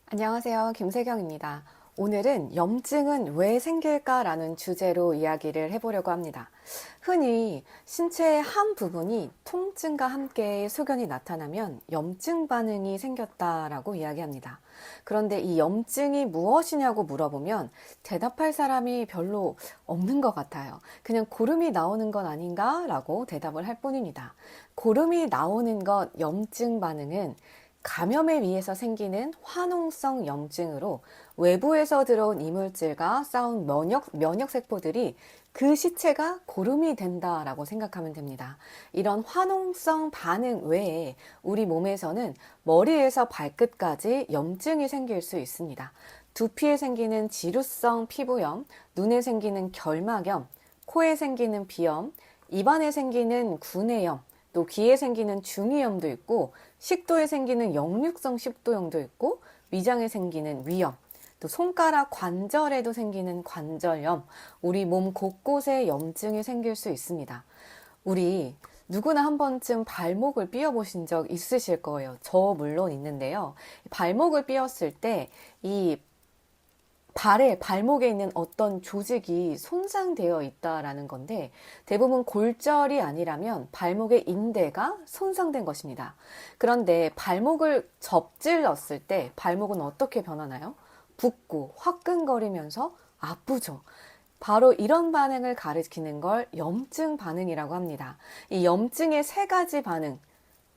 안녕하세요. 김세경입니다. 오늘은 염증은 왜 생길까라는 주제로 이야기를 해보려고 합니다. 흔히 신체의 한 부분이 통증과 함께 소견이 나타나면 염증 반응이 생겼다라고 이야기합니다. 그런데 이 염증이 무엇이냐고 물어보면 대답할 사람이 별로 없는 것 같아요. 그냥 고름이 나오는 건 아닌가라고 대답을 할 뿐입니다. 고름이 나오는 것 염증 반응은 감염에 의해서 생기는 화농성 염증으로 외부에서 들어온 이물질과 싸운 면역세포들이 그 시체가 고름이 된다라고 생각하면 됩니다. 이런 화농성 반응 외에 우리 몸에서는 머리에서 발끝까지 염증이 생길 수 있습니다. 두피에 생기는 지루성 피부염, 눈에 생기는 결막염, 코에 생기는 비염, 입안에 생기는 구내염, 또 귀에 생기는 중이염도 있고 식도에 생기는 역류성 식도염도 있고 위장에 생기는 위염, 또 손가락 관절에도 생기는 관절염, 우리 몸 곳곳에 염증이 생길 수 있습니다. 우리 누구나 한 번쯤 발목을 삐어보신 적 있으실 거예요. 저 물론 있는데요. 발목을 삐었을 때이 발목에 있는 어떤 조직이 손상되어 있다라는 건데 대부분 골절이 아니라면 발목의 인대가 손상된 것입니다. 그런데 발목을 접질렀을 때 발목은 어떻게 변하나요? 붓고 화끈거리면서 아프죠. 바로 이런 반응을 가리키는 걸 염증 반응이라고 합니다. 이 염증의 세 가지 반응,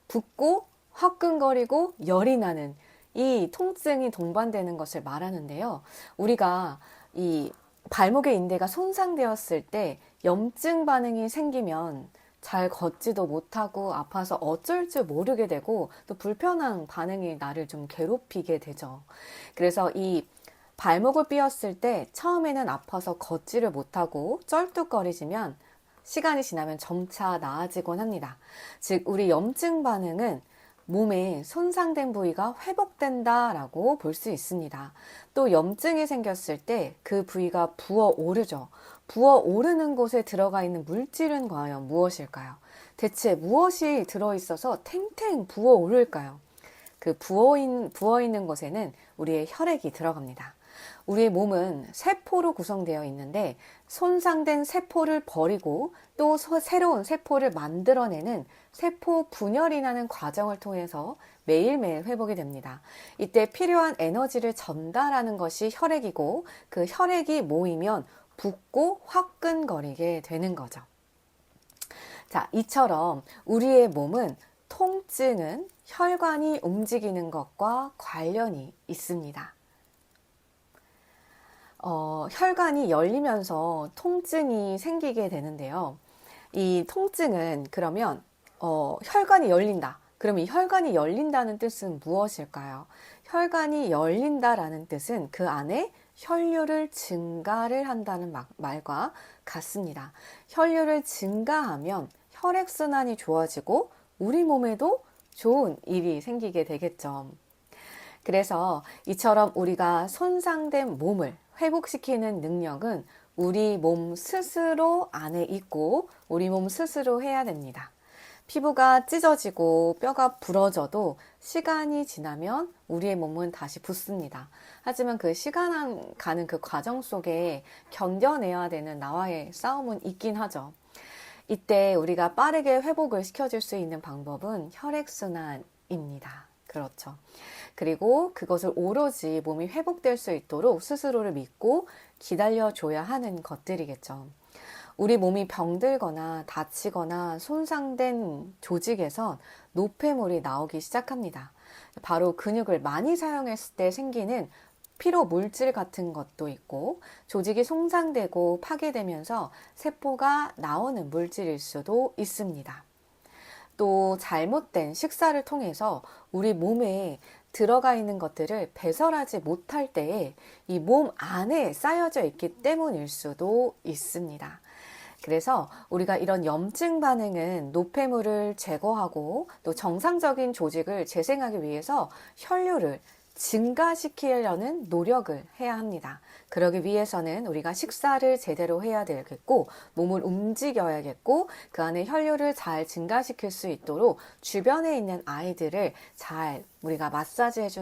붓고 화끈거리고 열이 나는 이 통증이 동반되는 것을 말하는데요. 우리가 이 발목의 인대가 손상되었을 때 염증 반응이 생기면 잘 걷지도 못하고 아파서 어쩔 줄 모르게 되고 또 불편한 반응이 나를 좀 괴롭히게 되죠. 그래서 이 발목을 삐었을 때 처음에는 아파서 걷지를 못하고 쩔뚝거리지만 시간이 지나면 점차 나아지곤 합니다. 즉, 우리 염증 반응은 몸에 손상된 부위가 회복된다라고 볼 수 있습니다. 또 염증이 생겼을 때 그 부위가 부어오르죠. 부어오르는 곳에 들어가 있는 물질은 과연 무엇일까요? 대체 무엇이 들어있어서 탱탱 부어오를까요? 그 부어있는 곳에는 우리의 혈액이 들어갑니다. 우리의 몸은 세포로 구성되어 있는데 손상된 세포를 버리고 또 새로운 세포를 만들어내는 세포 분열이라는 과정을 통해서 매일매일 회복이 됩니다. 이때 필요한 에너지를 전달하는 것이 혈액이고 그 혈액이 모이면 붓고 화끈거리게 되는 거죠. 자, 이처럼 우리의 몸은 통증은 혈관이 움직이는 것과 관련이 있습니다. 혈관이 열리면서 통증이 생기게 되는데요. 이 통증은 그러면 혈관이 열린다. 그럼 이 혈관이 열린다는 뜻은 무엇일까요? 혈관이 열린다라는 뜻은 그 안에 혈류를 증가를 한다는 말과 같습니다. 혈류를 증가하면 혈액순환이 좋아지고 우리 몸에도 좋은 일이 생기게 되겠죠. 그래서 이처럼 우리가 손상된 몸을 회복시키는 능력은 우리 몸 스스로 안에 있고 우리 몸 스스로 해야 됩니다. 피부가 찢어지고 뼈가 부러져도 시간이 지나면 우리의 몸은 다시 붓습니다. 하지만 그 시간 가는 그 과정 속에 견뎌내야 되는 나와의 싸움은 있긴 하죠. 이때 우리가 빠르게 회복을 시켜줄 수 있는 방법은 혈액순환입니다. 그렇죠. 그리고 그것을 오로지 몸이 회복될 수 있도록 스스로를 믿고 기다려줘야 하는 것들이겠죠. 우리 몸이 병들거나 다치거나 손상된 조직에선 노폐물이 나오기 시작합니다. 바로 근육을 많이 사용했을 때 생기는 피로 물질 같은 것도 있고 조직이 손상되고 파괴되면서 세포가 나오는 물질일 수도 있습니다. 또 잘못된 식사를 통해서 우리 몸에 들어가 있는 것들을 배설하지 못할 때에 이 몸 안에 쌓여져 있기 때문일 수도 있습니다. 그래서 우리가 이런 염증 반응은 노폐물을 제거하고 또 정상적인 조직을 재생하기 위해서 혈류를 증가시키려는 노력을 해야 합니다. 그러기 위해서는 우리가 식사를 제대로 해야 되겠고 몸을 움직여야겠고 그 안에 혈류를 잘 증가시킬 수 있도록 주변에 있는 아이들을 잘 우리가 마사지 해주는